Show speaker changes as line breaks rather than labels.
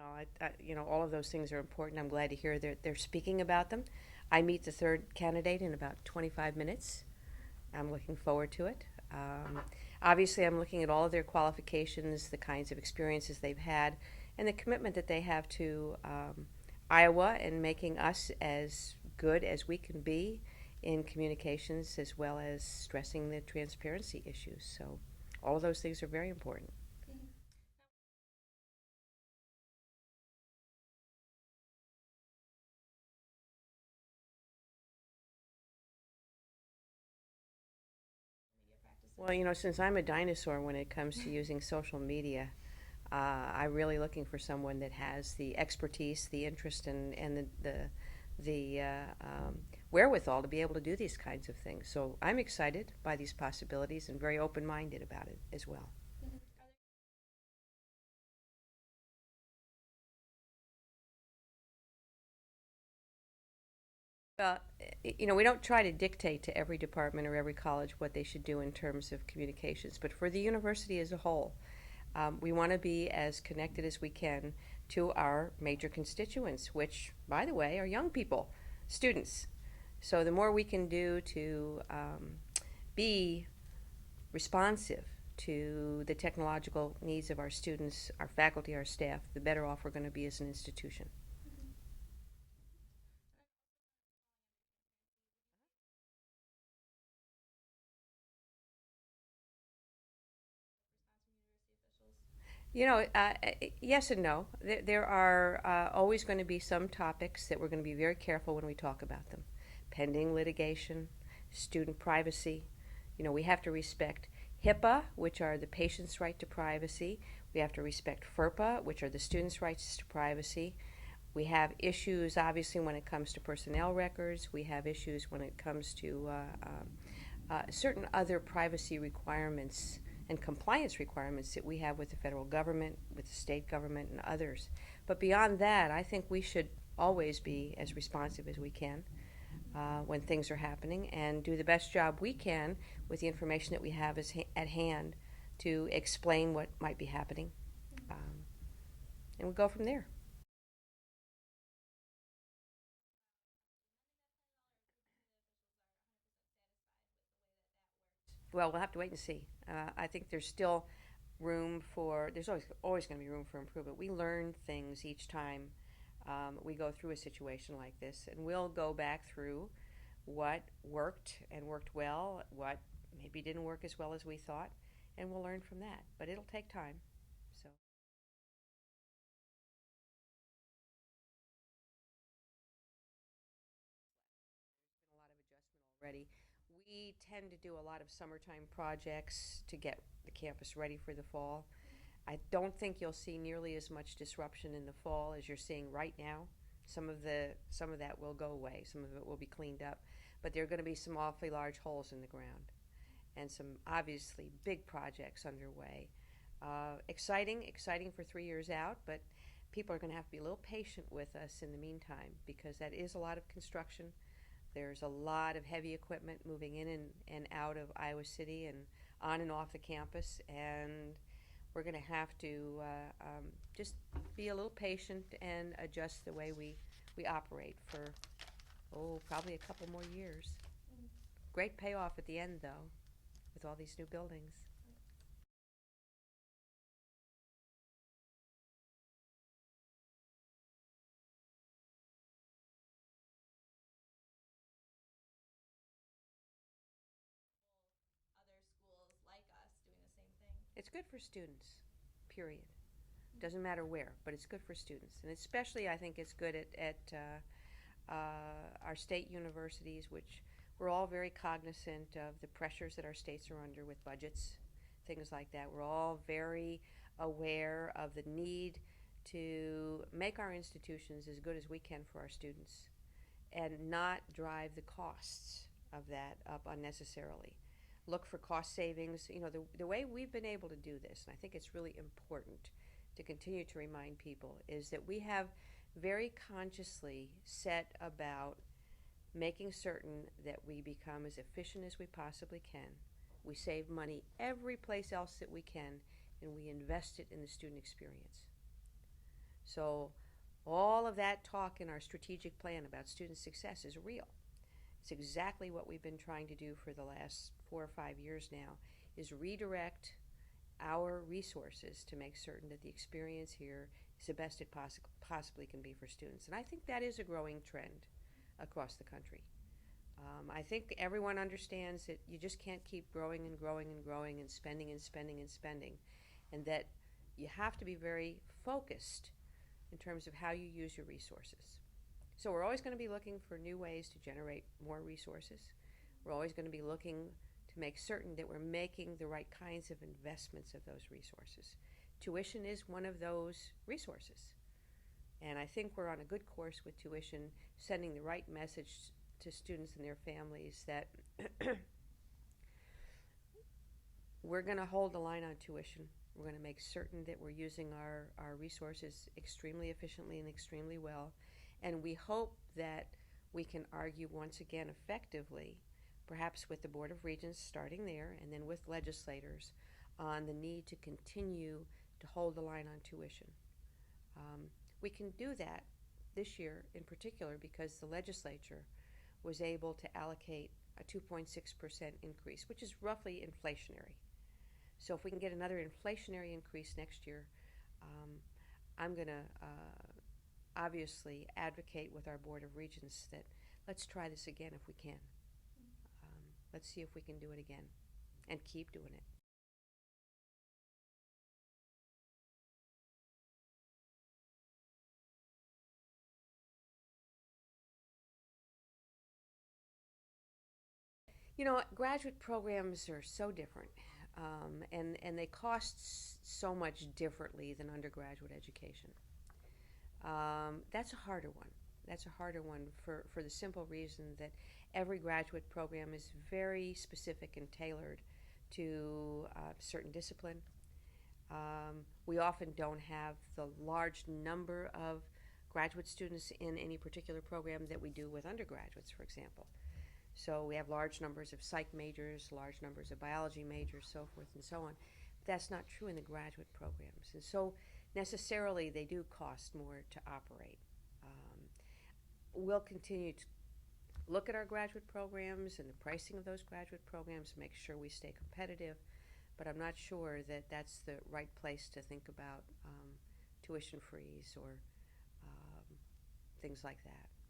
All of those things are important. I'm glad to hear they're speaking about them. I meet the third candidate in about 25 minutes. I'm looking forward to it. Obviously, I'm looking at all of their qualifications, the kinds of experiences they've had, and the commitment that they have to Iowa and making us as good as we can be in communications, as well as stressing the transparency issues. So, all of those things are very important. Well, since I'm a dinosaur when it comes to using social media, I'm really looking for someone that has the expertise, the interest, and the wherewithal to be able to do these kinds of things. So I'm excited by these possibilities and very open-minded about it as well. Well, we don't try to dictate to every department or every college what they should do in terms of communications, but for the university as a whole, we want to be as connected as we can to our major constituents, which, by the way, are young people, students. So the more we can do to be responsive to the technological needs of our students, our faculty, our staff, the better off we're going to be as an institution. Yes and no. There are always going to be some topics that we're going to be very careful when we talk about them. Pending litigation, student privacy. We have to respect HIPAA, which are the patient's right to privacy. We have to respect FERPA, which are the student's rights to privacy. We have issues, obviously, when it comes to personnel records. We have issues when it comes to certain other privacy requirements and compliance requirements that we have with the federal government, with the state government, and others. But beyond that, I think we should always be as responsive as we can when things are happening and do the best job we can with the information that we have at hand to explain what might be happening. Um, and we go from there. Well, we'll have to wait and see. I think there's always going to be room for improvement. We learn things each time we go through a situation like this, and we'll go back through what worked and worked well, what maybe didn't work as well as we thought, and we'll learn from that. But it'll take time. So, a lot of adjustment already. We tend to do a lot of summertime projects to get the campus ready for the fall. I don't think you'll see nearly as much disruption in the fall as you're seeing right now. Some of that will go away. Some of it will be cleaned up, but there are going to be some awfully large holes in the ground and some obviously big projects underway. Exciting for 3 years out, but people are going to have to be a little patient with us in the meantime because that is a lot of construction. There's a lot of heavy equipment moving in and out of Iowa City and on and off the campus, and we're going to have to just be a little patient and adjust the way we operate for, probably a couple more years. Great payoff at the end, though, with all these new buildings. It's good for students, period. Doesn't matter where, but it's good for students. And especially, I think it's good at our state universities, which we're all very cognizant of the pressures that our states are under with budgets, things like that. We're all very aware of the need to make our institutions as good as we can for our students and not drive the costs of that up unnecessarily. Look for cost savings. The way we've been able to do this, and I think it's really important to continue to remind people, is that we have very consciously set about making certain that we become as efficient as we possibly can. We save money every place else that we can, and we invest it in the student experience. So all of that talk in our strategic plan about student success is real. It's exactly what we've been trying to do for the last 4 or 5 years now, is redirect our resources to make certain that the experience here is the best it possibly can be for students. And I think that is a growing trend across the country. I think everyone understands that you just can't keep growing and growing and growing and spending and spending and spending, and that you have to be very focused in terms of how you use your resources. So we're always going to be looking for new ways to generate more resources. We're always going to be looking to make certain that we're making the right kinds of investments of those resources. Tuition is one of those resources. And I think we're on a good course with tuition, sending the right message to students and their families that we're going to hold the line on tuition. We're going to make certain that we're using our resources extremely efficiently and extremely well. And we hope that we can argue once again effectively, perhaps with the Board of Regents starting there and then with legislators, on the need to continue to hold the line on tuition. We can do that this year in particular because the legislature was able to allocate a 2.6% increase, which is roughly inflationary. So if we can get another inflationary increase next year, um, I'm going to obviously advocate with our Board of Regents that let's try this again if we can. Let's see if we can do it again and keep doing it. You know, graduate programs are so different, and they cost so much differently than undergraduate education. That's a harder one. That's a harder one for the simple reason that every graduate program is very specific and tailored to a certain discipline. We often don't have the large number of graduate students in any particular program that we do with undergraduates, for example. So we have large numbers of psych majors, large numbers of biology majors, so forth and so on. That's not true in the graduate programs. And so necessarily they do cost more to operate. We'll continue to look at our graduate programs and the pricing of those graduate programs, make sure we stay competitive, but I'm not sure that that's the right place to think about tuition freeze or things like that.